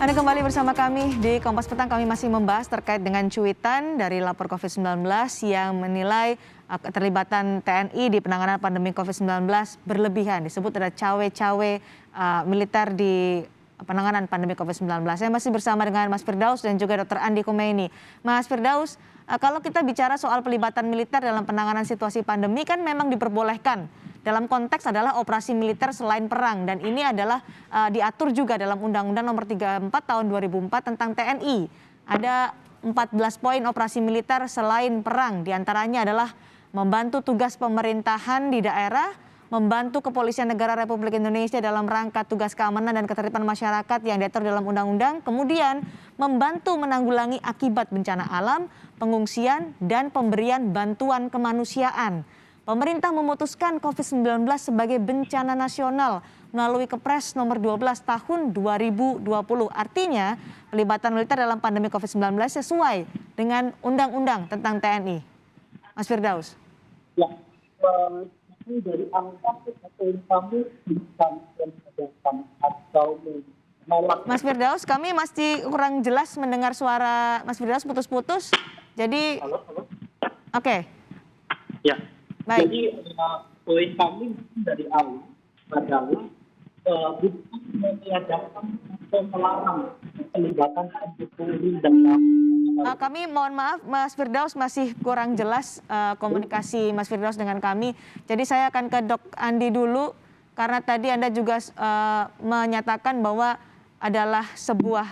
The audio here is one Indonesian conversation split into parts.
Anda kembali bersama kami di Kompas Petang. Kami masih membahas terkait dengan cuitan dari lapor COVID-19 yang menilai keterlibatan TNI di penanganan pandemi COVID-19 berlebihan. Disebut ada cawe-cawe militer di penanganan pandemi COVID-19. Saya masih bersama dengan Mas Firdaus dan juga Dr. Andi Kumeini. Mas Firdaus, kalau kita bicara soal pelibatan militer dalam penanganan situasi pandemi kan memang diperbolehkan. Dalam konteks adalah operasi militer selain perang, dan ini adalah diatur juga dalam Undang-Undang Nomor 34 Tahun 2004 tentang TNI. Ada 14 poin operasi militer selain perang, diantaranya adalah membantu tugas pemerintahan di daerah, membantu Kepolisian Negara Republik Indonesia dalam rangka tugas keamanan dan ketertiban masyarakat yang diatur dalam undang-undang, kemudian membantu menanggulangi akibat bencana alam, pengungsian, dan pemberian bantuan kemanusiaan. Pemerintah memutuskan COVID-19 sebagai bencana nasional melalui Kepres nomor 12 tahun 2020. Artinya pelibatan militer dalam pandemi COVID-19 sesuai dengan undang-undang tentang TNI. Mas Firdaus. Ya, ini dari angka atau kami atau menolak. Mas Firdaus, kami masih kurang jelas mendengar suara Mas Firdaus, putus-putus. Jadi, Halo. Oke. Ya. Baik. Jadi poin kami dari awal adalah bukan meniadakan atau melarang pelibatan TNI Polri dalam. Kami mohon maaf, Mas Firdaus masih kurang jelas komunikasi Mas Firdaus dengan kami. Jadi saya akan ke Dok Andi dulu karena tadi Anda juga menyatakan bahwa adalah sebuah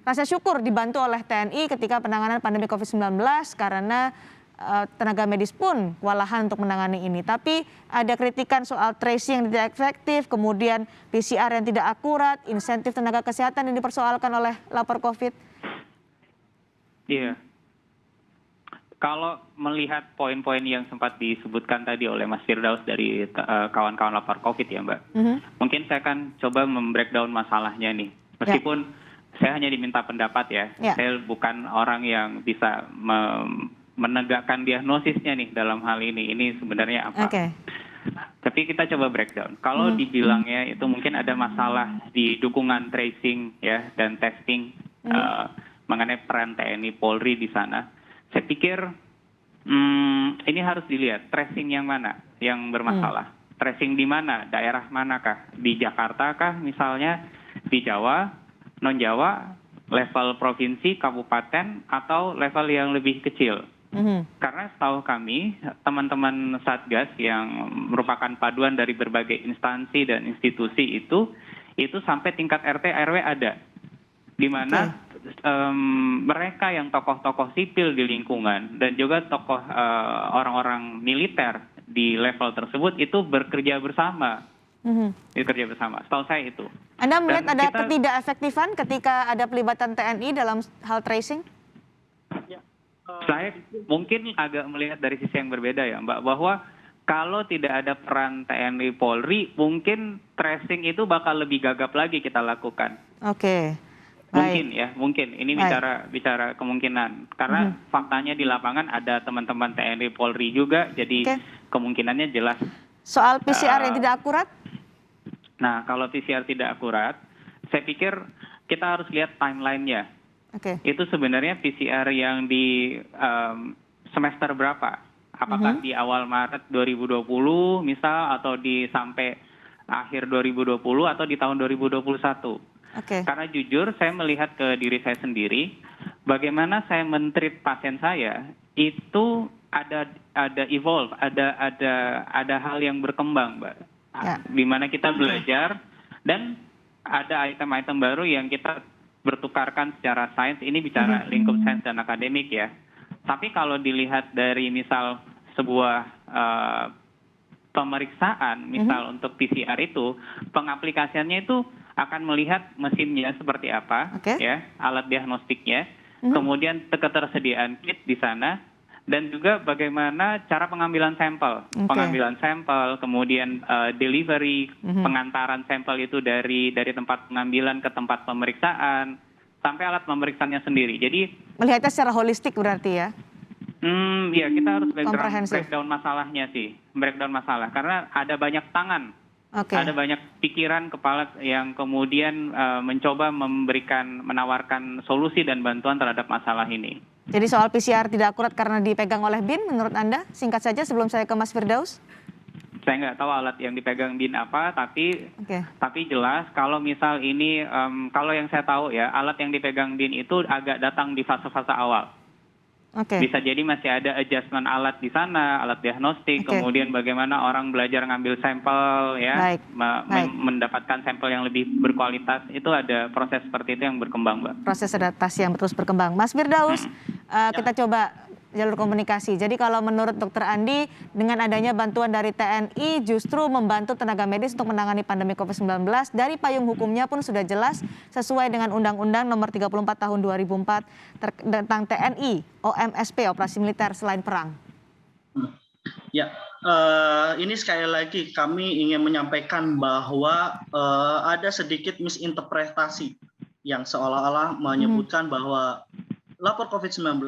rasa syukur dibantu oleh TNI ketika penanganan pandemi COVID-19 karena tenaga medis pun kewalahan untuk menangani ini. Tapi ada kritikan soal tracing yang tidak efektif, kemudian PCR yang tidak akurat, insentif tenaga kesehatan yang dipersoalkan oleh lapor COVID. Iya. Kalau melihat poin-poin yang sempat disebutkan tadi oleh Mas Firdaus dari kawan-kawan lapor COVID ya Mbak. Mungkin saya akan coba membreakdown masalahnya nih. Meskipun saya hanya diminta pendapat ya. Saya bukan orang yang bisa menegakkan diagnosisnya nih dalam hal ini. Ini sebenarnya apa? Tapi kita coba breakdown. Kalau dibilangnya itu mungkin ada masalah di dukungan tracing ya dan testing mengenai peran TNI Polri di sana. Saya pikir ini harus dilihat tracing yang mana yang bermasalah. Tracing di mana? Daerah manakah? Di Jakarta kah misalnya? Di Jawa, non Jawa, level provinsi, kabupaten, atau level yang lebih kecil? Karena setahu kami, teman-teman Satgas yang merupakan paduan dari berbagai instansi dan institusi itu sampai tingkat RT RW ada, di mana mereka yang tokoh-tokoh sipil di lingkungan dan juga tokoh orang-orang militer di level tersebut itu bekerja bersama. Bekerja bersama, setahu saya itu. Anda melihat ada ketidakefektifan ketika ada pelibatan TNI dalam hal tracing? Saya mungkin agak melihat dari sisi yang berbeda ya Mbak, bahwa kalau tidak ada peran TNI Polri, mungkin tracing itu bakal lebih gagap lagi kita lakukan. Oke. Mungkin ya, mungkin. Ini bicara kemungkinan. Karena faktanya di lapangan ada teman-teman TNI Polri juga, jadi kemungkinannya jelas. Soal PCR yang tidak akurat? Nah, kalau PCR tidak akurat, saya pikir kita harus lihat timeline-nya. Itu sebenarnya PCR yang di semester berapa? Apakah di awal Maret 2020 misal, atau di sampai akhir 2020, atau di tahun 2021? Karena jujur saya melihat ke diri saya sendiri, bagaimana saya men-treat pasien saya itu ada evolve, ada hal yang berkembang, Mbak. Di mana kita belajar dan ada item-item baru yang kita bertukarkan secara sains. Ini bicara lingkup sains dan akademik ya. Tapi kalau dilihat dari misal sebuah pemeriksaan, misal untuk PCR itu, pengaplikasiannya itu akan melihat mesinnya seperti apa, ya, alat diagnostiknya, kemudian ketersediaan kit di sana, dan juga bagaimana cara pengambilan sampel, kemudian delivery, pengantaran sampel itu dari tempat pengambilan ke tempat pemeriksaan, sampai alat pemeriksaannya sendiri. Jadi melihatnya secara holistik berarti ya? Ya kita harus breakdown masalahnya sih, breakdown masalah, karena ada banyak tangan Oke. Ada banyak pikiran kepala yang kemudian mencoba menawarkan solusi dan bantuan terhadap masalah ini. Jadi soal PCR tidak akurat karena dipegang oleh BIN, menurut Anda? Singkat saja sebelum saya ke Mas Firdaus. Saya nggak tahu alat yang dipegang BIN apa, Oke. tapi jelas kalau misal ini, kalau yang saya tahu ya, alat yang dipegang BIN itu agak datang di fase-fase awal. Oke. Bisa jadi masih ada adjustment alat di sana, alat diagnostik, Oke. kemudian bagaimana orang belajar ngambil sampel, ya, Baik, baik. mendapatkan sampel yang lebih berkualitas, itu ada proses seperti itu yang berkembang, Mbak. Proses adaptasi yang terus berkembang. Mas Firdaus, kita coba jalur komunikasi. Jadi kalau menurut Dr. Andi, dengan adanya bantuan dari TNI justru membantu tenaga medis untuk menangani pandemi COVID-19. Dari payung hukumnya pun sudah jelas sesuai dengan Undang-Undang Nomor 34 Tahun 2004 tentang TNI, OMSP, Operasi Militer Selain Perang. Ya, ini sekali lagi kami ingin menyampaikan bahwa ada sedikit misinterpretasi yang seolah-olah menyebutkan bahwa lapor COVID-19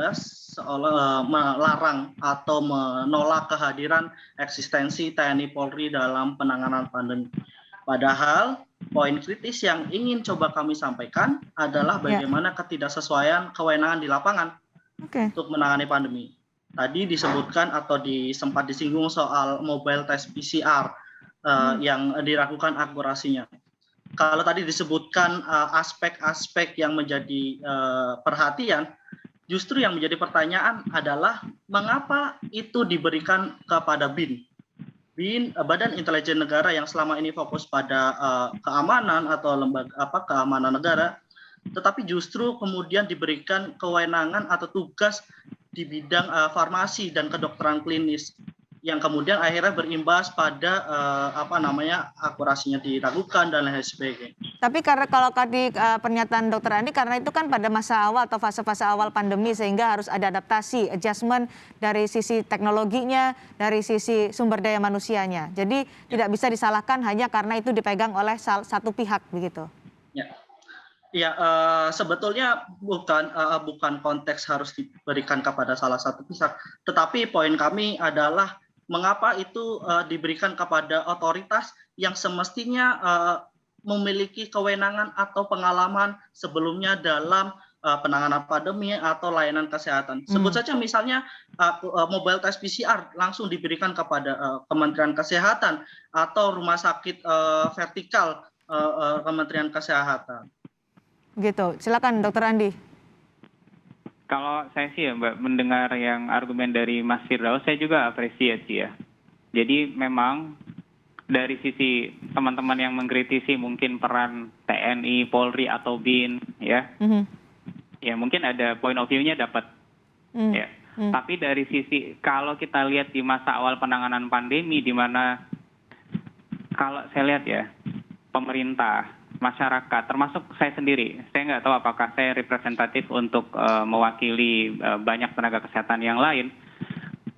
seolah melarang atau menolak kehadiran eksistensi TNI Polri dalam penanganan pandemi. Padahal poin kritis yang ingin coba kami sampaikan adalah bagaimana ketidaksesuaian kewenangan di lapangan untuk menangani pandemi. Tadi disebutkan atau sempat disinggung soal mobile test PCR yang diragukan akurasinya. Kalau tadi disebutkan aspek-aspek yang menjadi perhatian, justru yang menjadi pertanyaan adalah mengapa itu diberikan kepada BIN. BIN, Badan Intelijen Negara yang selama ini fokus pada keamanan atau keamanan negara, tetapi justru kemudian diberikan kewenangan atau tugas di bidang farmasi dan kedokteran klinis, yang kemudian akhirnya berimbas pada akurasinya diragukan dan lain sebagainya. Tapi karena kalau tadi pernyataan Dr. Andi, karena itu kan pada masa awal atau fase-fase awal pandemi sehingga harus ada adaptasi, adjustment dari sisi teknologinya, dari sisi sumber daya manusianya. Jadi tidak bisa disalahkan hanya karena itu dipegang oleh satu pihak begitu. Ya, sebetulnya bukan konteks harus diberikan kepada salah satu pihak, tetapi poin kami adalah mengapa itu diberikan kepada otoritas yang semestinya memiliki kewenangan atau pengalaman sebelumnya dalam penanganan pandemi atau layanan kesehatan. Sebut saja misalnya mobile test PCR langsung diberikan kepada Kementerian Kesehatan atau rumah sakit vertikal Kementerian Kesehatan. Gitu. Silakan Dr. Andi. Kalau saya sih ya Mbak, mendengar yang argumen dari Mas Firdaus, saya juga apresiasi ya. Jadi memang dari sisi teman-teman yang mengkritisi mungkin peran TNI, Polri atau BIN, ya, ya mungkin ada point of view-nya dapat, ya. Tapi dari sisi kalau kita lihat di masa awal penanganan pandemi, di mana kalau saya lihat ya, pemerintah, masyarakat, termasuk saya sendiri, saya nggak tahu apakah saya representatif untuk mewakili banyak tenaga kesehatan yang lain.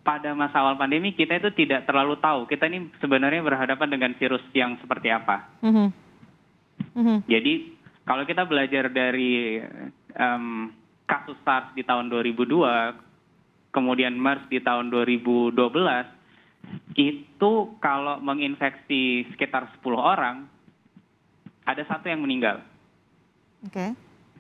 Pada masa awal pandemi kita itu tidak terlalu tahu kita ini sebenarnya berhadapan dengan virus yang seperti apa. Jadi kalau kita belajar dari kasus SARS di tahun 2002, kemudian MERS di tahun 2012, itu kalau menginfeksi sekitar 10 orang, ada satu yang meninggal.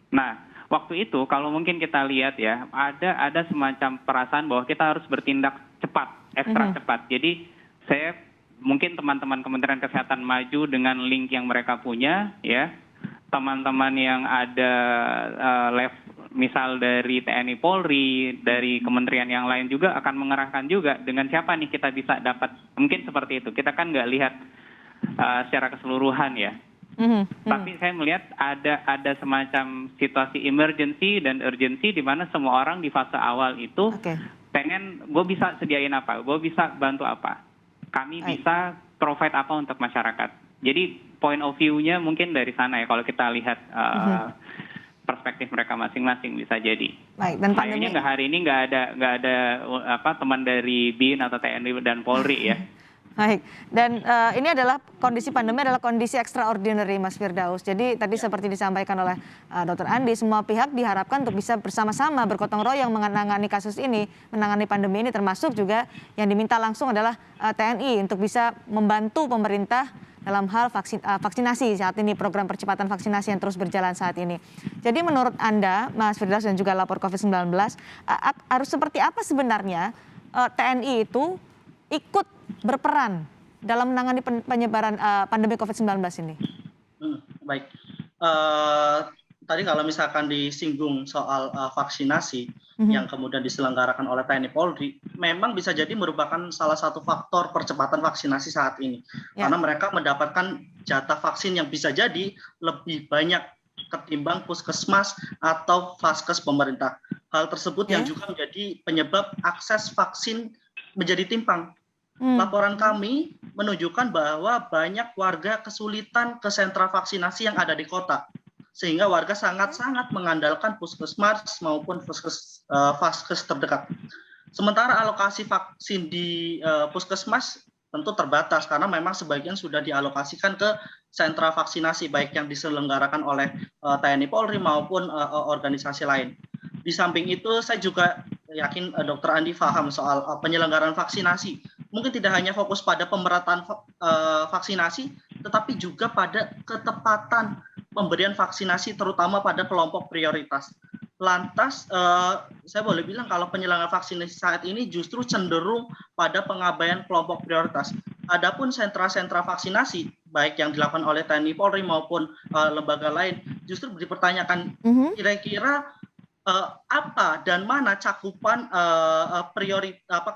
Nah, waktu itu kalau mungkin kita lihat ya, ada semacam perasaan bahwa kita harus bertindak cepat, ekstra cepat. Jadi saya mungkin teman-teman Kementerian Kesehatan maju dengan link yang mereka punya, ya. Teman-teman yang ada misal dari TNI Polri, dari kementerian yang lain juga akan mengerahkan juga dengan siapa nih kita bisa dapat. Mungkin seperti itu. Kita kan nggak lihat secara keseluruhan ya. Tapi saya melihat ada semacam situasi emergency dan urgency di mana semua orang di fase awal itu pengen, gue bisa sediain apa, gue bisa bantu apa, kami bisa provide apa untuk masyarakat. Jadi point of view-nya mungkin dari sana ya kalau kita lihat perspektif mereka masing-masing bisa jadi. Dan sayangnya hari ini nggak ada teman dari BIN atau TNI dan Polri ya. Baik, dan ini adalah kondisi pandemi adalah kondisi extraordinary, Mas Firdaus. Jadi tadi seperti disampaikan oleh Dr. Andi, semua pihak diharapkan untuk bisa bersama-sama bergotong royong menangani kasus ini, menangani pandemi ini, termasuk juga yang diminta langsung adalah TNI untuk bisa membantu pemerintah dalam hal vaksinasi saat ini, program percepatan vaksinasi yang terus berjalan saat ini. Jadi menurut Anda, Mas Firdaus dan juga lapor COVID-19, harus seperti apa sebenarnya TNI itu ikut berperan dalam menangani penyebaran pandemi COVID-19 ini? Baik. Tadi kalau misalkan disinggung soal vaksinasi yang kemudian diselenggarakan oleh TNI Polri, memang bisa jadi merupakan salah satu faktor percepatan vaksinasi saat ini. Karena mereka mendapatkan jatah vaksin yang bisa jadi lebih banyak ketimbang puskesmas atau vaskes pemerintah. Hal tersebut yang juga menjadi penyebab akses vaksin menjadi timpang. Laporan kami menunjukkan bahwa banyak warga kesulitan ke sentra vaksinasi yang ada di kota. Sehingga warga sangat-sangat mengandalkan puskesmas maupun vaskes terdekat. Sementara alokasi vaksin di puskesmas tentu terbatas karena memang sebagian sudah dialokasikan ke sentra vaksinasi baik yang diselenggarakan oleh TNI Polri maupun organisasi lain. Di samping itu saya juga yakin Dr. Andi paham soal penyelenggaraan vaksinasi. Mungkin tidak hanya fokus pada pemerataan vaksinasi, tetapi juga pada ketepatan pemberian vaksinasi terutama pada kelompok prioritas. Lantas, saya boleh bilang kalau penyelenggaraan vaksinasi saat ini justru cenderung pada pengabaian kelompok prioritas. Adapun sentra-sentra vaksinasi, baik yang dilakukan oleh TNI Polri maupun lembaga lain, justru dipertanyakan kira-kira apa dan mana cakupan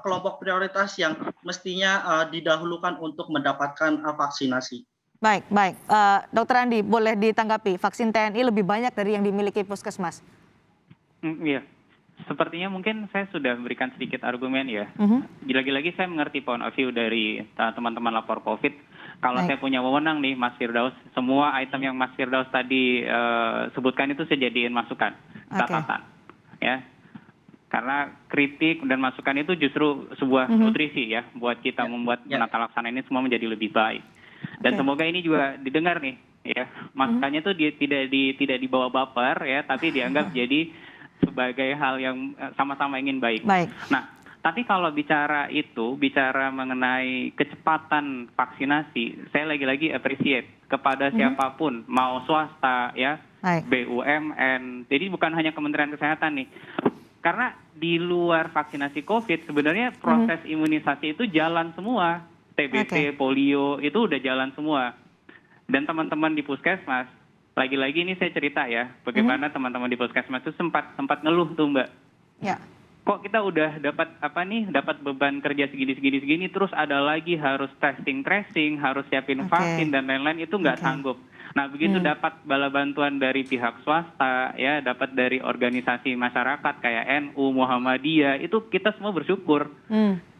kelompok prioritas yang mestinya didahulukan untuk mendapatkan vaksinasi. Baik. Dokter Andi, boleh ditanggapi, vaksin TNI lebih banyak dari yang dimiliki puskesmas? Iya, sepertinya mungkin saya sudah memberikan sedikit argumen ya. Lagi-lagi saya mengerti point of view dari teman-teman lapor COVID. Kalau saya punya wewenang nih, Mas Firdaus, semua item yang Mas Firdaus tadi sebutkan itu saya jadiin masukan, catatan, ya. Karena kritik dan masukan itu justru sebuah nutrisi ya, buat kita membuat menata laksana ini semua menjadi lebih baik. Dan semoga ini juga didengar nih, ya. Masukannya itu tidak dibawa baper ya, tapi dianggap jadi sebagai hal yang sama-sama ingin baik. Nah, tapi kalau bicara mengenai kecepatan vaksinasi, saya lagi-lagi appreciate kepada siapapun, mau swasta ya, BUMN. Jadi bukan hanya Kementerian Kesehatan nih. Karena di luar vaksinasi COVID sebenarnya proses imunisasi itu jalan semua. TBC, polio itu udah jalan semua. Dan teman-teman di puskesmas, lagi-lagi ini saya cerita ya, bagaimana teman-teman di puskesmas itu sempat ngeluh tuh Mbak. Ya. Kok kita udah dapat beban kerja segini, terus ada lagi harus testing tracing, harus siapin vaksin dan lain-lain, itu nggak sanggup. Nah begitu dapat bala bantuan dari pihak swasta, ya dapat dari organisasi masyarakat kayak NU, Muhammadiyah, itu kita semua bersyukur.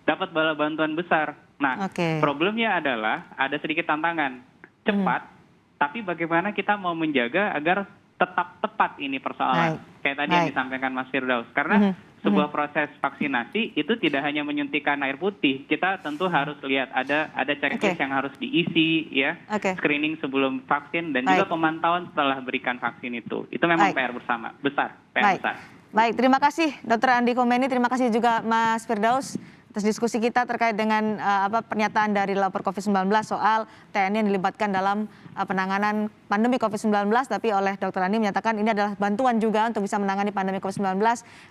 Dapat bala bantuan besar. Nah problemnya adalah ada sedikit tantangan, cepat, tapi bagaimana kita mau menjaga agar tetap tepat ini persoalan. Kayak tadi yang disampaikan Mas Firdaus. Karena sebuah proses vaksinasi itu tidak hanya menyuntikkan air putih. Kita tentu harus lihat ada checklist yang harus diisi ya. Screening sebelum vaksin dan juga pemantauan setelah berikan vaksin itu. Itu memang PR besar. Baik, terima kasih Dr. Andi Komeni, terima kasih juga Mas Firdaus atas diskusi kita terkait dengan pernyataan dari lapor COVID-19 soal TNI yang dilibatkan dalam penanganan pandemi COVID-19, tapi oleh Dr. Andi menyatakan ini adalah bantuan juga untuk bisa menangani pandemi COVID-19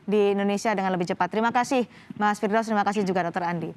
di Indonesia dengan lebih cepat. Terima kasih Mas Firdaus, terima kasih juga Dr. Andi.